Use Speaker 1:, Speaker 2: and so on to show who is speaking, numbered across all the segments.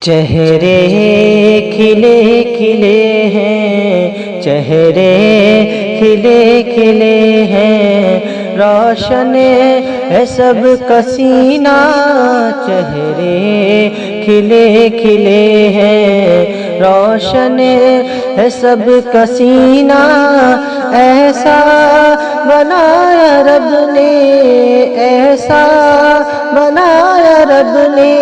Speaker 1: چہرے کھلے کھلے ہیں، چہرے کھلے کھلے ہیں، روشن ہے سب کا سینہ، چہرے کھلے کھلے ہیں، روشن ہے سب کا سینہ، ایسا بنایا رب نے، ایسا بنایا رب نے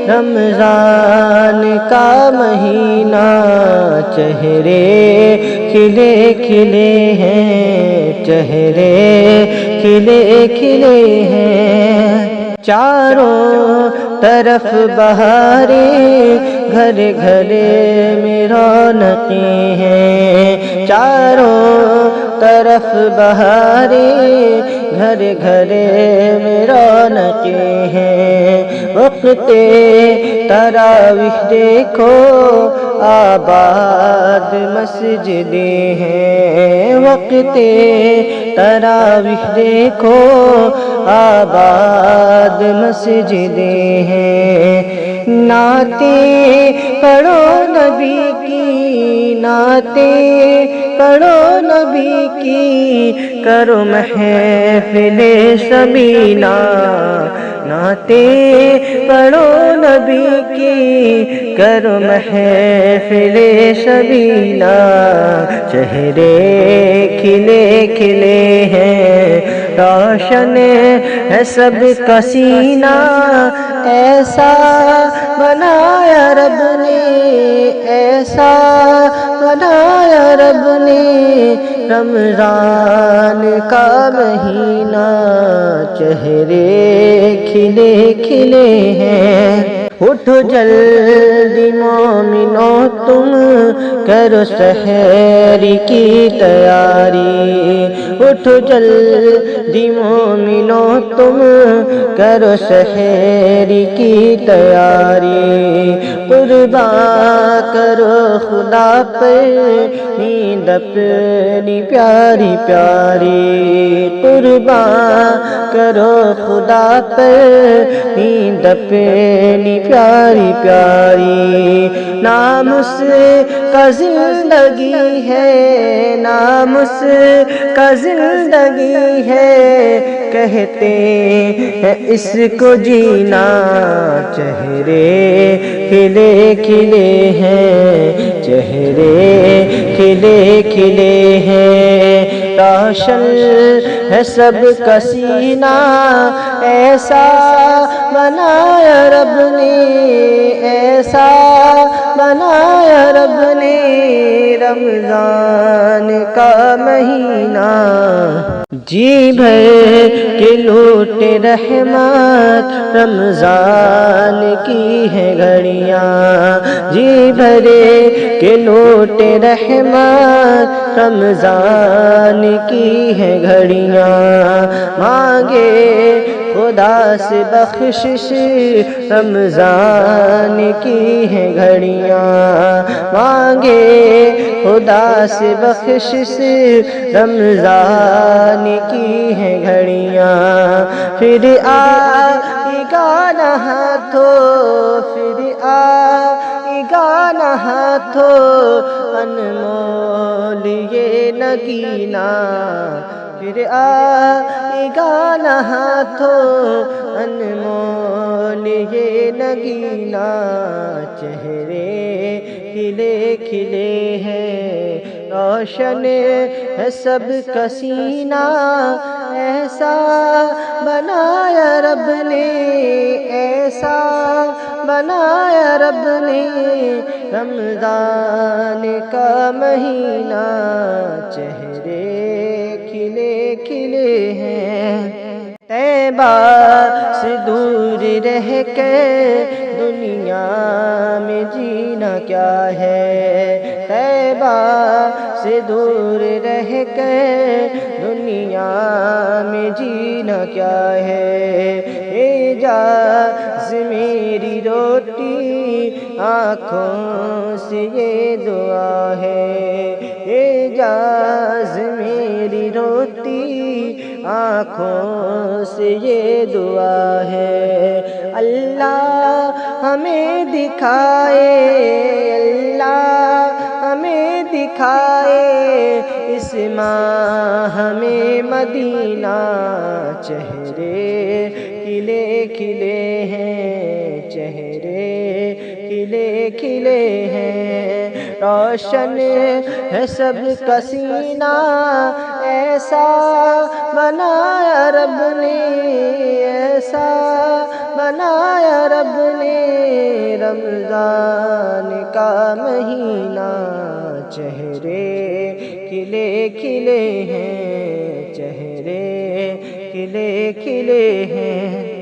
Speaker 1: رمضان کا مہینہ، چہرے کھلے کھلے ہیں، چہرے کھلے کھلے ہیں، چاروں طرف بہاریں، گھر گھر میں رونقیں ہیں، چاروں طرف بہاریں، گھر گھر میں رونقیں ہیں، وقت تراویح دیکھو آباد مسجدیں ہیں، وقت تراویح دیکھو آباد مسجدیں ہیں، نعتیں پڑھو نبی کی، نعتیں پڑھو نبی کی، کرو محفل سبینہ، نعتیں پڑھو نبی کی، کرو محفل سبینہ، چہرے کھلے کھلے ہیں، روشن ہے سب کا سینہ، ایسا بنایا رب نے، ایسا بنایا رب نے رمضان کا مہینہ، چہرے کھلے کھلے ہیں، اٹھو جلدی مومنو تم کرو سحر کی تیاری، اٹھو جلدی مومنو تم کرو سحر کی تیاری، قربان کرو خدا پر نیند اپنی پیاری پیاری، قربان کرو خدا پر نیند اپنی پیاری پیاری، نام اس کا زندگی ہے، نام اس کا زندگی ہے، کہتے ہیں اس کو جینا، چہرے کھلے کھلے ہیں، چہرے کھلے کھلے ہیں، روشن ہے سب کا سینہ، ایسا بنایا رب نے، ایسا بنایا رب نے رمضان کا مہینہ، جی بھر کے لوٹے رحمت رمضان کی ہے گھڑیاں، جی بھرے کے لوٹے رحمت رمضان کی ہے گھڑیاں، مانگے خدا سے بخشش رمضان کی ہے گھڑیاں، مانگے خدا سے بخشش رمضان کی ہے گھڑیاں، پھر آئے گا نہ ہاتھوں، پھر آئے گا نہ ہاتھوں انمول یہ نگینہ، پھر آئے گا نہ ہاتھوں انمول یہ نگینہ، چہرے کھلے کھلے ہیں، روشن ہے سب کا سینہ، ایسا بنایا رب نے، ایسا بنایا رب نے رمضان کا مہینہ، چہرے کھلے کھلے ہیں، طیبہ سے دور رہ کے دنیا میں جینا کیا ہے، طیبہ سے دور رہ کے دنیا میں جینا کیا ہے، اعجاز میری روٹی آنکھوں سے یہ دعا ہے، اعجاز میری روٹی آنکھوں سے یہ دعا ہے، اللہ ہمیں دکھائے، اللہ ہمیں دکھائے اس ماہ میں مدینہ، چہرے کھلے کھلے ہیں، چہرے کھلے کھلے ہیں، روشن ہے سب کا سینہ، ایسا بنایا رب نے، ایسا بنایا رب نے، رمضان کا مہینہ، چہرے کھلے کھلے ہیں، چہرے کھلے کھلے ہیں۔